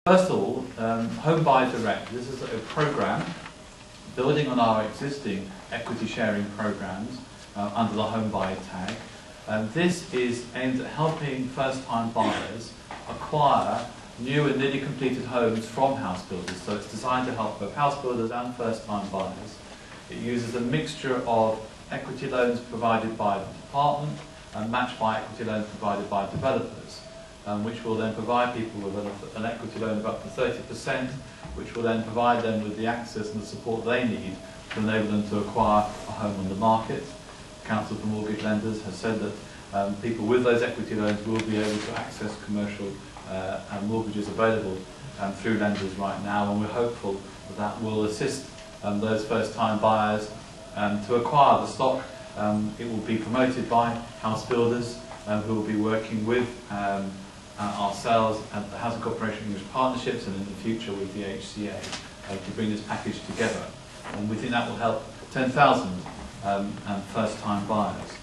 First of all, Home Buy Direct. This is a program building on our existing equity sharing programs under the Home Buy tag. This is aimed at helping first-time buyers acquire new and nearly completed homes from house builders. So it's designed to help both house builders and first-time buyers. It uses a mixture of equity loans provided by the department and matched by equity loans provided by developers, which will then provide people with an equity loan of up to 30%, which will then provide them with the access and the support they need to enable them to acquire a home on the market. The Council for Mortgage Lenders has said that people with those equity loans will be able to access commercial mortgages available through lenders right now, and we're hopeful that that will assist those first-time buyers to acquire the stock. It will be promoted by house builders who will be working with ourselves and the Housing Corporation English Partnerships, and in the future with the HCA to bring this package together. And we think that will help 10,000 first-time buyers.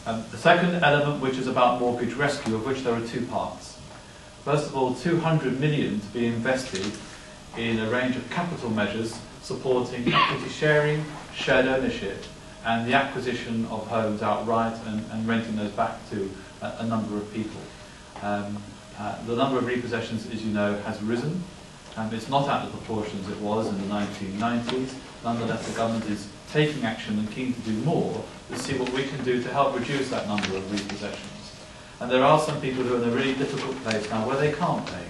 The second element, which is about mortgage rescue, of which there are two parts. First of all, 200 million to be invested in a range of capital measures supporting equity sharing, shared ownership, and the acquisition of homes outright and renting those back to a number of people. The number of repossessions, as you know, has risen. It's not at the proportions it was in the 1990s. Nonetheless, the government is taking action and keen to do more to see what we can do to help reduce that number of repossessions. And there are some people who are in a really difficult place now where they can't pay.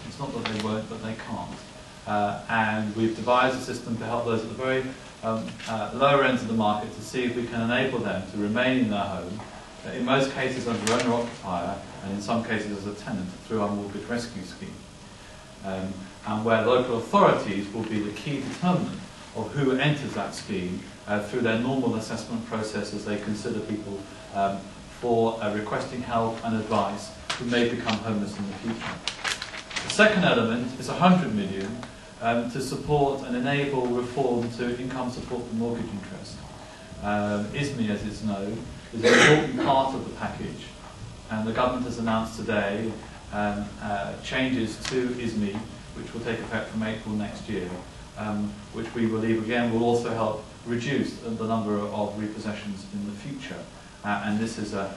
It's not that they won't, but they can't. And we've devised a system to help those at the very lower ends of the market to see if we can enable them to remain in their home, in most cases under owner-occupier, and in some cases as a tenant through our mortgage rescue scheme. And where local authorities will be the key determinant of who enters that scheme through their normal assessment process as they consider people for requesting help and advice who may become homeless in the future. The second element is 100 million to support and enable reform to income support for mortgage interest. ISME, as it's known, is an important part of the package, and the government has announced today changes to ISME, which will take effect from April next year, which we believe again will also help reduce the number of repossessions in the future. And this is a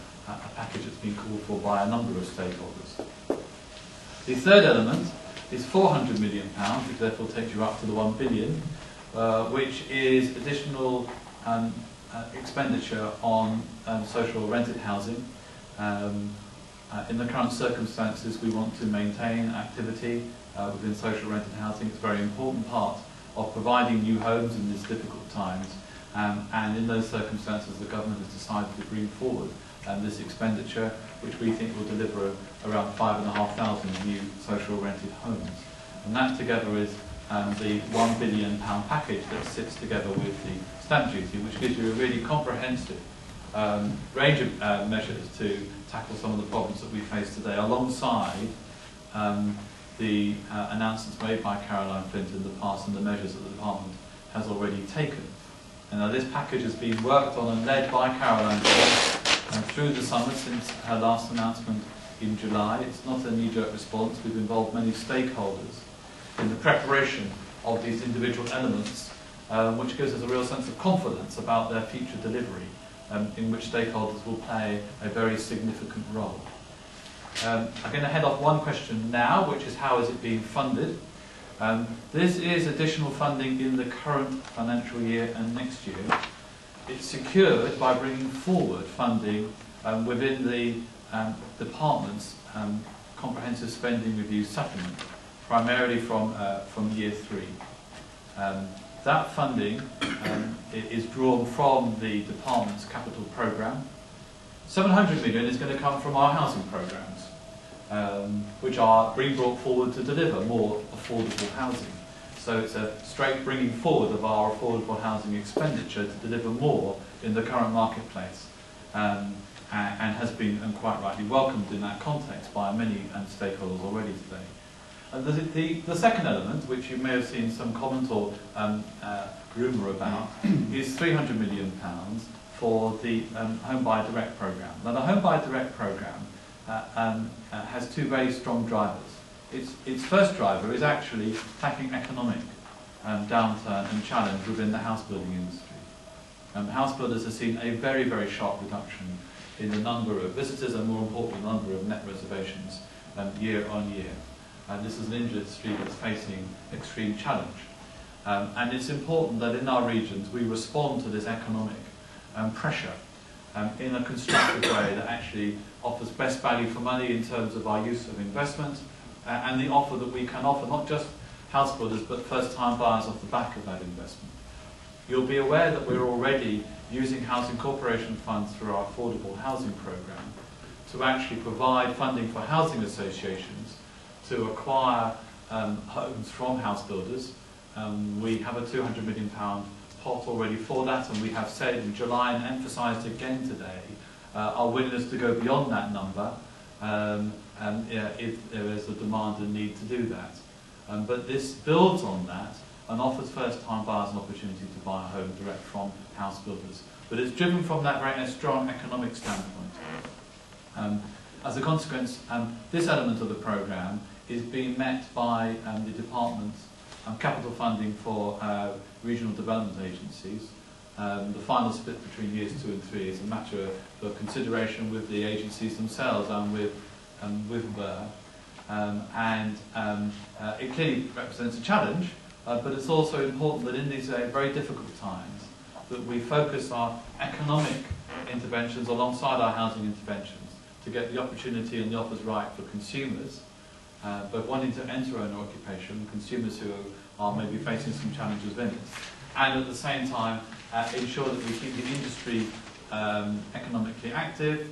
package that's been called for by a number of stakeholders. The third element is £400 million, which therefore takes you up to the 1 billion, which is additional expenditure on social rented housing. In the current circumstances, we want to maintain activity within social rented housing. It's a very important part of providing new homes in these difficult times. And in those circumstances, the government has decided to bring forward this expenditure, which we think will deliver around 5,500 new social rented homes. And that together is the £1 billion package that sits together with the stamp duty, which gives you a really comprehensive range of measures to tackle some of the problems that we face today, alongside the announcements made by Caroline Flint in the past and the measures that the department has already taken. And this package has been worked on and led by Caroline Flint through the summer since her last announcement in July. It's not a knee-jerk response. We've involved many stakeholders in the preparation of these individual elements, which gives us a real sense of confidence about their future delivery, in which stakeholders will play a very significant role. I'm going to head off one question now, which is how is it being funded? This is additional funding in the current financial year and next year. It's secured by bringing forward funding within the department's comprehensive spending review supplement, primarily from year 3. That funding is drawn from the department's capital programme. 700 million is going to come from our housing programmes, which are being brought forward to deliver more affordable housing. So it's a straight bringing forward of our affordable housing expenditure to deliver more in the current marketplace, and has been, and quite rightly, welcomed in that context by many stakeholders already today. The second element, which you may have seen some comment or rumour about, is £300 million for the Home Buy Direct programme. Now, the Home Buy Direct programme has two very strong drivers. its first driver is actually tackling economic downturn and challenge within the house building industry. House builders have seen a very, very sharp reduction in the number of visitors and, more importantly, the number of net reservations year on year. This is an industry that's facing extreme challenge. And it's important that in our regions we respond to this economic pressure in a constructive way that actually offers best value for money in terms of our use of investment and the offer that we can offer, not just house builders but first-time buyers off the back of that investment. You'll be aware that we're already using housing corporation funds through our affordable housing programme to actually provide funding for housing associations to acquire homes from house builders. We have a £200 million pot already for that, and we have said in July and emphasised again today our willingness to go beyond that number if there is a demand and need to do that. But this builds on that and offers first-time buyers an opportunity to buy a home direct from house builders. But it's driven from that very strong economic standpoint. As a consequence, this element of the programme is being met by the department's capital funding for regional development agencies. The final split between years 2 and 3 is a matter of consideration with the agencies themselves and with Burr. It clearly represents a challenge, but it's also important that in these very difficult times that we focus our economic interventions alongside our housing interventions to get the opportunity and the offers right for consumers, but wanting to enter an occupation, consumers who are maybe facing some challenges within it, and at the same time ensure that we keep the industry economically active,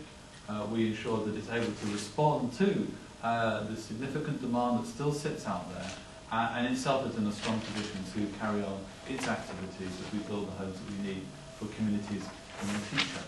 we ensure that it's able to respond to the significant demand that still sits out there, and itself is in a strong position to carry on its activities as we build the homes that we need for communities in the future.